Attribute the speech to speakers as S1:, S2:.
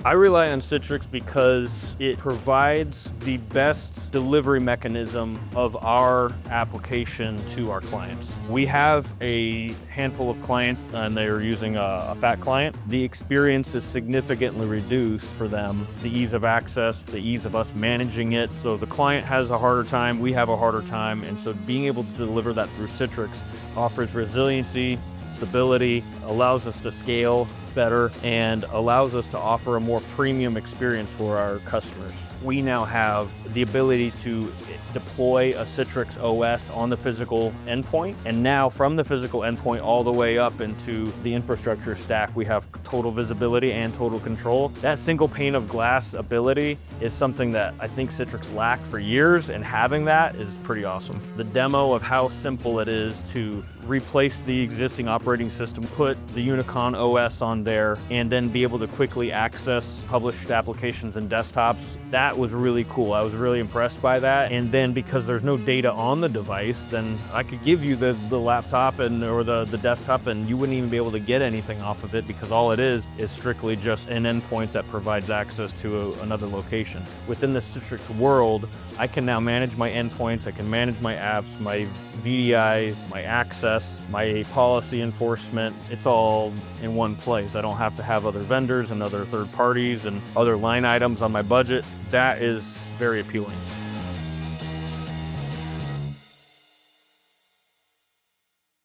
S1: I rely on Citrix because it provides the best delivery mechanism of our application to our clients. We have a handful of clients and they're using a fat client. The experience is significantly reduced for them. The ease of access, the ease of us managing it. So the client has a harder time, we have a harder time. And so being able to deliver that through Citrix offers resiliency, stability, allows us to scale better, and allows us to offer a more premium experience for our customers. We now have the ability to deploy a Citrix OS on the physical endpoint, and now from the physical endpoint all the way up into the infrastructure stack, we have total visibility and total control. That single pane of glass ability is something that I think Citrix lacked for years, and having that is pretty awesome. The demo of how simple it is to replace the existing operating system, put the UniconOS on there, and then be able to quickly access published applications and desktops, that was really cool. I was really impressed by that. And then because there's no data on the device, then I could give you the laptop or the desktop and you wouldn't even be able to get anything off of it, because all it is strictly just an endpoint that provides access to another location. Within the Citrix world, I can now manage my endpoints, I can manage my apps, my VDI, my access, my policy enforcement. It's all in one place. I don't have to have other vendors and other third parties and other line items on my budget. That is very appealing.